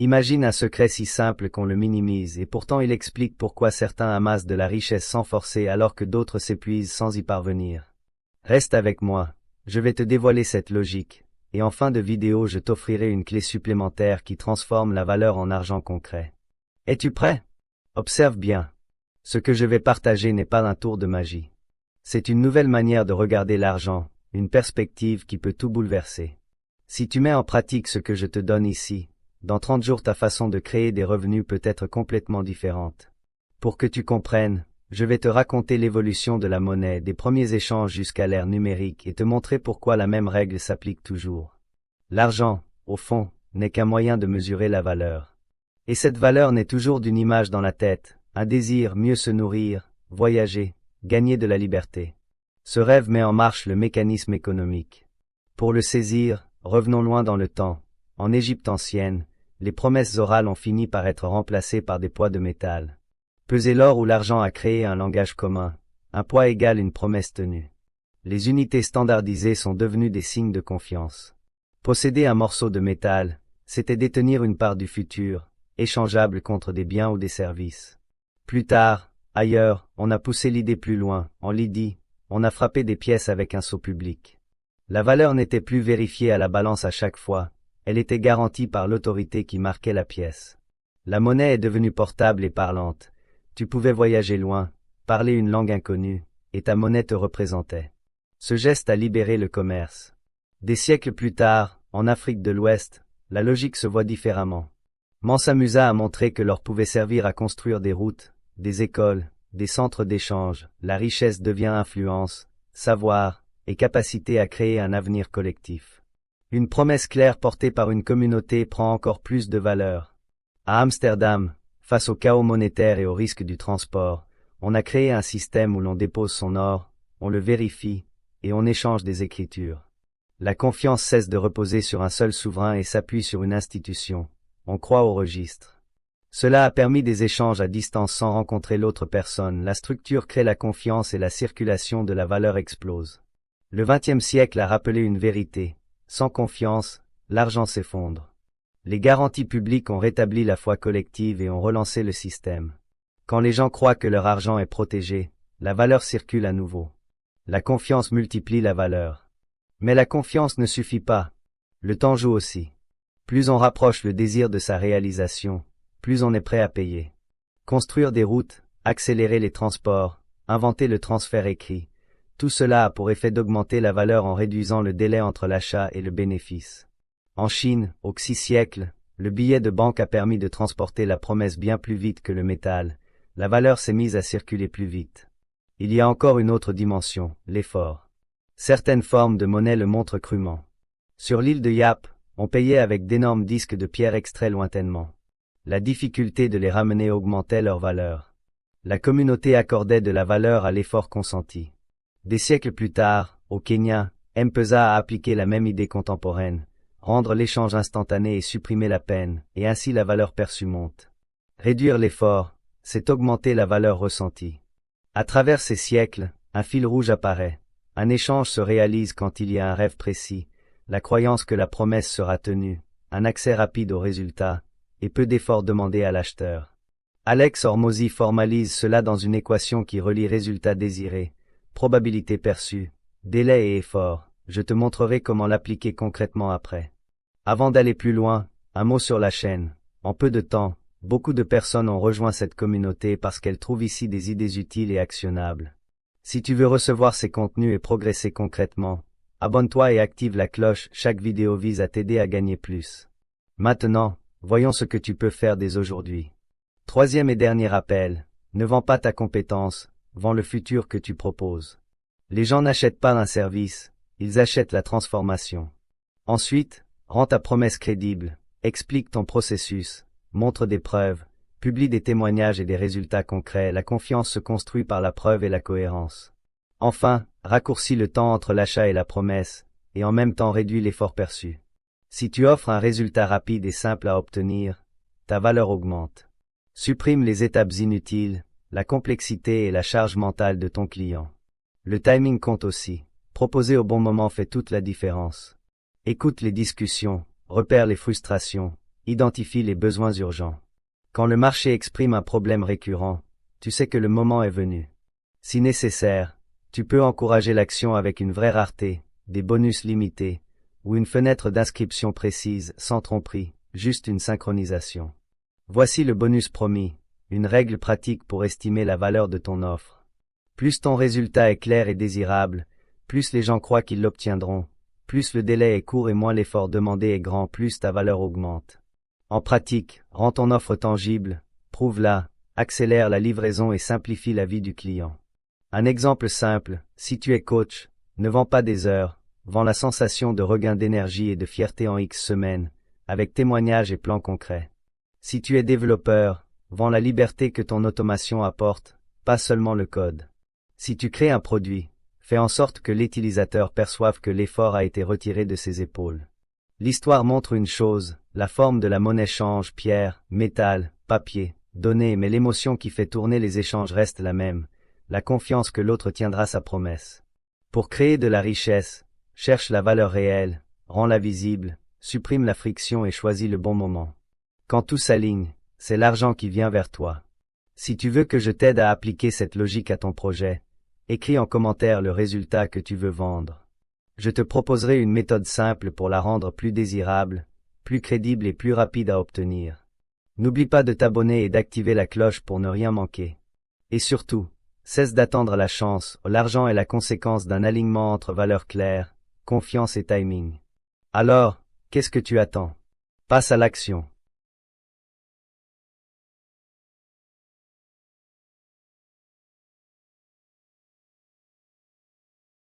Imagine un secret si simple qu'on le minimise et pourtant il explique pourquoi certains amassent de la richesse sans forcer alors que d'autres s'épuisent sans y parvenir. Reste avec moi, je vais te dévoiler cette logique, et en fin de vidéo je t'offrirai une clé supplémentaire qui transforme la valeur en argent concret. Es-tu prêt? Observe bien. Ce que je vais partager n'est pas un tour de magie. C'est une nouvelle manière de regarder l'argent, une perspective qui peut tout bouleverser. Si tu mets en pratique ce que je te donne ici, dans 30 jours ta façon de créer des revenus peut être complètement différente. Pour que tu comprennes, je vais te raconter l'évolution de la monnaie des premiers échanges jusqu'à l'ère numérique et te montrer pourquoi la même règle s'applique toujours. L'argent, au fond, n'est qu'un moyen de mesurer la valeur. Et cette valeur n'est toujours d'une image dans la tête, un désir, mieux se nourrir, voyager, gagner de la liberté. Ce rêve met en marche le mécanisme économique. Pour le saisir, revenons loin dans le temps. En Égypte ancienne, les promesses orales ont fini par être remplacées par des poids de métal. Peser l'or ou l'argent a créé un langage commun. Un poids égale une promesse tenue. Les unités standardisées sont devenues des signes de confiance. Posséder un morceau de métal, c'était détenir une part du futur, échangeable contre des biens ou des services. Plus tard, ailleurs, on a poussé l'idée plus loin. En Lydie, on a frappé des pièces avec un sceau public. La valeur n'était plus vérifiée à la balance à chaque fois. Elle était garantie par l'autorité qui marquait la pièce. La monnaie est devenue portable et parlante. Tu pouvais voyager loin, parler une langue inconnue, et ta monnaie te représentait. Ce geste a libéré le commerce. Des siècles plus tard, en Afrique de l'Ouest, la logique se voit différemment. Mansa Musa a montré que l'or pouvait servir à construire des routes, des écoles, des centres d'échange. La richesse devient influence, savoir, et capacité à créer un avenir collectif. Une promesse claire portée par une communauté prend encore plus de valeur. À Amsterdam, face au chaos monétaire et au risque du transport, on a créé un système où l'on dépose son or, on le vérifie, et on échange des écritures. La confiance cesse de reposer sur un seul souverain et s'appuie sur une institution. On croit au registre. Cela a permis des échanges à distance sans rencontrer l'autre personne. La structure crée la confiance et la circulation de la valeur explose. Le XXe siècle a rappelé une vérité. Sans confiance, l'argent s'effondre. Les garanties publiques ont rétabli la foi collective et ont relancé le système. Quand les gens croient que leur argent est protégé, la valeur circule à nouveau. La confiance multiplie la valeur. Mais la confiance ne suffit pas. Le temps joue aussi. Plus on rapproche le désir de sa réalisation, plus on est prêt à payer. Construire des routes, accélérer les transports, inventer le transfert écrit, tout cela a pour effet d'augmenter la valeur en réduisant le délai entre l'achat et le bénéfice. En Chine, au VI siècle, le billet de banque a permis de transporter la promesse bien plus vite que le métal. La valeur s'est mise à circuler plus vite. Il y a encore une autre dimension, l'effort. Certaines formes de monnaie le montrent crûment. Sur l'île de Yap, on payait avec d'énormes disques de pierre extraits lointainement. La difficulté de les ramener augmentait leur valeur. La communauté accordait de la valeur à l'effort consenti. Des siècles plus tard, au Kenya, M-Pesa a appliqué la même idée contemporaine, rendre l'échange instantané et supprimer la peine, et ainsi la valeur perçue monte. Réduire l'effort, c'est augmenter la valeur ressentie. À travers ces siècles, un fil rouge apparaît. Un échange se réalise quand il y a un rêve précis, la croyance que la promesse sera tenue, un accès rapide au résultat, et peu d'efforts demandés à l'acheteur. Alex Hormozy formalise cela dans une équation qui relie résultat désiré, probabilité perçue, délai et effort. Je te montrerai comment l'appliquer concrètement après. Avant d'aller plus loin, un mot sur la chaîne. En peu de temps, beaucoup de personnes ont rejoint cette communauté parce qu'elles trouvent ici des idées utiles et actionnables. Si tu veux recevoir ces contenus et progresser concrètement, abonne-toi et active la cloche, chaque vidéo vise à t'aider à gagner plus. Maintenant, voyons ce que tu peux faire dès aujourd'hui. Troisième et dernier appel, ne vends pas ta compétence, vends le futur que tu proposes. Les gens n'achètent pas un service, ils achètent la transformation. Ensuite, rends ta promesse crédible, explique ton processus, montre des preuves, publie des témoignages et des résultats concrets. La confiance se construit par la preuve et la cohérence. Enfin, raccourcis le temps entre l'achat et la promesse, et en même temps réduis l'effort perçu. Si tu offres un résultat rapide et simple à obtenir, ta valeur augmente. Supprime les étapes inutiles, la complexité et la charge mentale de ton client. Le timing compte aussi. Proposer au bon moment fait toute la différence. Écoute les discussions, repère les frustrations, Identifie les besoins urgents. Quand le marché exprime un problème récurrent, tu sais que le moment est venu. Si nécessaire, tu peux encourager l'action avec une vraie rareté, des bonus limités, ou une fenêtre d'inscription précise, sans tromperie, juste une synchronisation. Voici le bonus promis, une règle pratique pour estimer la valeur de ton offre. Plus ton résultat est clair et désirable, plus les gens croient qu'ils l'obtiendront, plus le délai est court et moins l'effort demandé est grand, plus ta valeur augmente. En pratique, rends ton offre tangible, prouve-la, accélère la livraison et simplifie la vie du client. Un exemple simple, si tu es coach, ne vends pas des heures, vends la sensation de regain d'énergie et de fierté en X semaines, avec témoignages et plans concrets. Si tu es développeur, vends la liberté que ton automation apporte, pas seulement le code. Si tu crées un produit, fais en sorte que l'utilisateur perçoive que l'effort a été retiré de ses épaules. L'histoire montre une chose, la forme de la monnaie change, pierre, métal, papier, données, mais l'émotion qui fait tourner les échanges reste la même, la confiance que l'autre tiendra sa promesse. Pour créer de la richesse, cherche la valeur réelle, rends-la visible, supprime la friction et choisis le bon moment. Quand tout s'aligne, c'est l'argent qui vient vers toi. Si tu veux que je t'aide à appliquer cette logique à ton projet, écris en commentaire le résultat que tu veux vendre. Je te proposerai une méthode simple pour la rendre plus désirable, plus crédible et plus rapide à obtenir. N'oublie pas de t'abonner et d'activer la cloche pour ne rien manquer. Et surtout, cesse d'attendre la chance, l'argent est la conséquence d'un alignement entre valeurs claires, confiance et timing. Alors, qu'est-ce que tu attends? Passe à l'action.